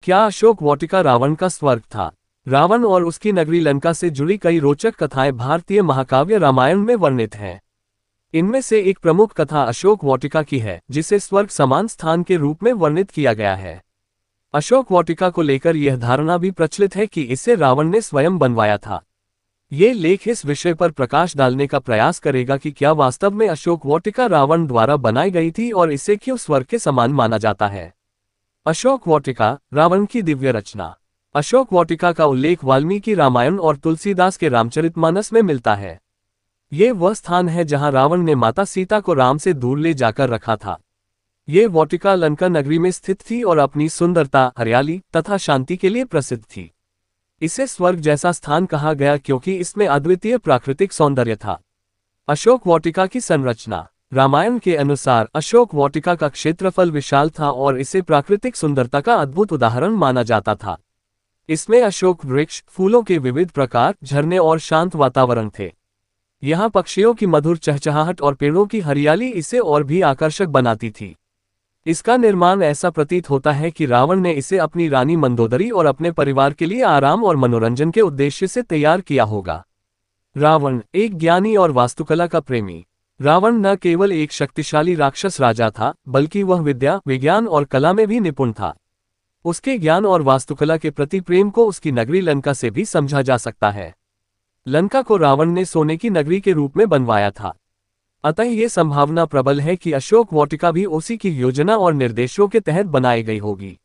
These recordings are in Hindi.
क्या अशोक वाटिका रावण का स्वर्ग था? रावण और उसकी नगरी लंका से जुड़ी कई रोचक कथाएं भारतीय महाकाव्य रामायण में वर्णित हैं। इनमें से एक प्रमुख कथा अशोक वाटिका की है, जिसे स्वर्ग समान स्थान के रूप में वर्णित किया गया है। अशोक वाटिका को लेकर यह धारणा भी प्रचलित है कि इसे रावण ने स्वयं बनवाया था। ये लेख इस विषय पर प्रकाश डालने का प्रयास करेगा कि क्या वास्तव में अशोक वाटिका रावण द्वारा बनाई गई थी और इसे क्यों स्वर्ग के समान माना जाता है। अशोक वाटिका, रावण की दिव्य रचना। अशोक वाटिका का उल्लेख वाल्मीकि रामायण और तुलसीदास के रामचरितमानस में मिलता है। ये वह स्थान है जहां रावण ने माता सीता को राम से दूर ले जाकर रखा था। ये वाटिका लंका नगरी में स्थित थी और अपनी सुंदरता, हरियाली तथा शांति के लिए प्रसिद्ध थी। इसे स्वर्ग जैसा स्थान कहा गया क्योंकि इसमें अद्वितीय प्राकृतिक सौंदर्य था। अशोक वाटिका की संरचना। रामायण के अनुसार अशोक वाटिका का क्षेत्रफल विशाल था और इसे प्राकृतिक सुंदरता का अद्भुत उदाहरण माना जाता था। इसमें अशोक वृक्ष, फूलों के विविध प्रकार, झरने और शांत वातावरण थे। यहाँ पक्षियों की मधुर चहचहाहट और पेड़ों की हरियाली इसे और भी आकर्षक बनाती थी। इसका निर्माण ऐसा प्रतीत होता है कि रावण ने इसे अपनी रानी मंदोदरी और अपने परिवार के लिए आराम और मनोरंजन के उद्देश्य से तैयार किया होगा। रावण, एक ज्ञानी और वास्तुकला का प्रेमी। रावण न केवल एक शक्तिशाली राक्षस राजा था, बल्कि वह विद्या, विज्ञान और कला में भी निपुण था। उसके ज्ञान और वास्तुकला के प्रति प्रेम को उसकी नगरी लंका से भी समझा जा सकता है। लंका को रावण ने सोने की नगरी के रूप में बनवाया था। अतः ये संभावना प्रबल है कि अशोक वाटिका भी उसी की योजना और निर्देशों के तहत बनाई गई होगी।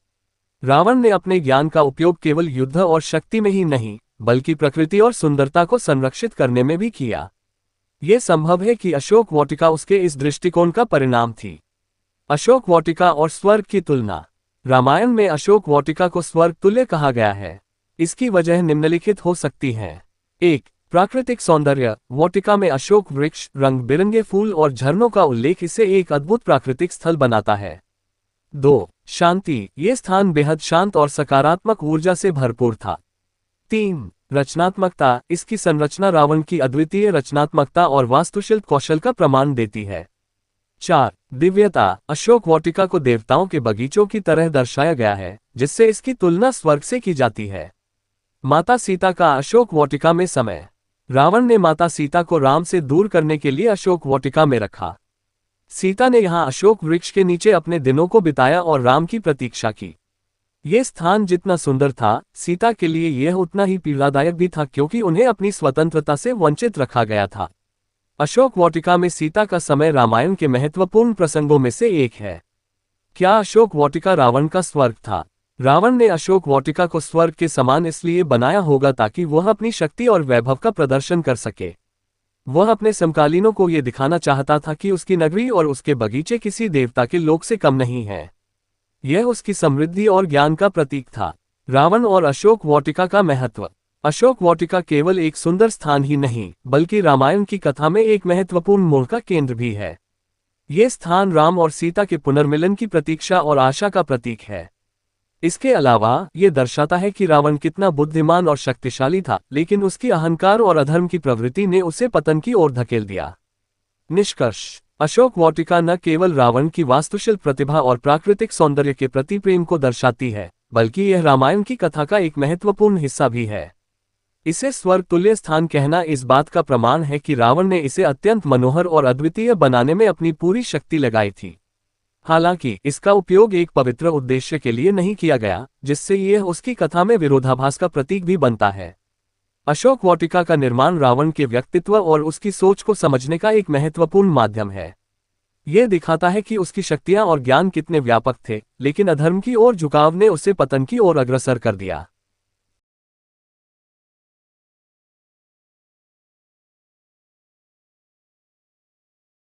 रावण ने अपने ज्ञान का उपयोग केवल युद्ध और शक्ति में ही नहीं, बल्कि प्रकृति और सुंदरता को संरक्षित करने में भी किया। ये संभव है कि अशोक वाटिका उसके इस दृष्टिकोण का परिणाम थी। अशोक वाटिका और स्वर्ग की तुलना। रामायण में अशोक वाटिका को स्वर्ग तुल्य कहा गया है। इसकी वजह निम्नलिखित हो सकती है। 1. प्राकृतिक सौंदर्य। वाटिका में अशोक वृक्ष, रंग बिरंगे फूल और झरनों का उल्लेख इसे एक अद्भुत प्राकृतिक स्थल बनाता है। 2. शांति। ये स्थान बेहद शांत और सकारात्मक ऊर्जा से भरपूर था। 3. रचनात्मकता। इसकी संरचना रावण की अद्वितीय रचनात्मकता और वास्तुशिल्प कौशल का प्रमाण देती है। 4. दिव्यता। अशोक वाटिका को देवताओं के बगीचों की तरह दर्शाया गया है, जिससे इसकी तुलना स्वर्ग से की जाती है। माता सीता का अशोक वाटिका में समय। रावण ने माता सीता को राम से दूर करने के लिए अशोक वाटिका में रखा। सीता ने यहाँ अशोक वृक्ष के नीचे अपने दिनों को बिताया और राम की प्रतीक्षा की। ये स्थान जितना सुंदर था, सीता के लिए यह उतना ही पीड़ादायक भी था, क्योंकि उन्हें अपनी स्वतंत्रता से वंचित रखा गया था। अशोक वाटिका में सीता का समय रामायण के महत्वपूर्ण प्रसंगों में से एक है। क्या अशोक वाटिका रावण का स्वर्ग था? रावण ने अशोक वाटिका को स्वर्ग के समान इसलिए बनाया होगा ताकि वह अपनी शक्ति और वैभव का प्रदर्शन कर सके। वह अपने समकालीनों को यह दिखाना चाहता था कि उसकी नगरी और उसके बगीचे किसी देवता के लोक से कम नहीं हैं। यह उसकी समृद्धि और ज्ञान का प्रतीक था। रावण और अशोक वाटिका का महत्व। अशोक वाटिका केवल एक सुंदर स्थान ही नहीं, बल्कि रामायण की कथा में एक महत्वपूर्ण मोड़ का केंद्र भी है। ये स्थान राम और सीता के पुनर्मिलन की प्रतीक्षा और आशा का प्रतीक है। इसके अलावा ये दर्शाता है कि रावण कितना बुद्धिमान और शक्तिशाली था, लेकिन उसकी अहंकार और अधर्म की प्रवृत्ति ने उसे पतन की ओर धकेल दिया। निष्कर्ष। अशोक वाटिका न केवल रावण की वास्तुशिल्प प्रतिभा और प्राकृतिक सौंदर्य के प्रति प्रेम को दर्शाती है, बल्कि यह रामायण की कथा का एक महत्वपूर्ण हिस्सा भी है। इसे स्वर्ग तुल्य स्थान कहना इस बात का प्रमाण है कि रावण ने इसे अत्यंत मनोहर और अद्वितीय बनाने में अपनी पूरी शक्ति लगाई थी। हालांकि इसका उपयोग एक पवित्र उद्देश्य के लिए नहीं किया गया, जिससे यह उसकी कथा में विरोधाभास का प्रतीक भी बनता है। अशोक वाटिका का निर्माण रावण के व्यक्तित्व और उसकी सोच को समझने का एक महत्वपूर्ण माध्यम है। यह दिखाता है कि उसकी शक्तियां और ज्ञान कितने व्यापक थे, लेकिन अधर्म की ओर झुकाव ने उसे पतन की ओर अग्रसर कर दिया।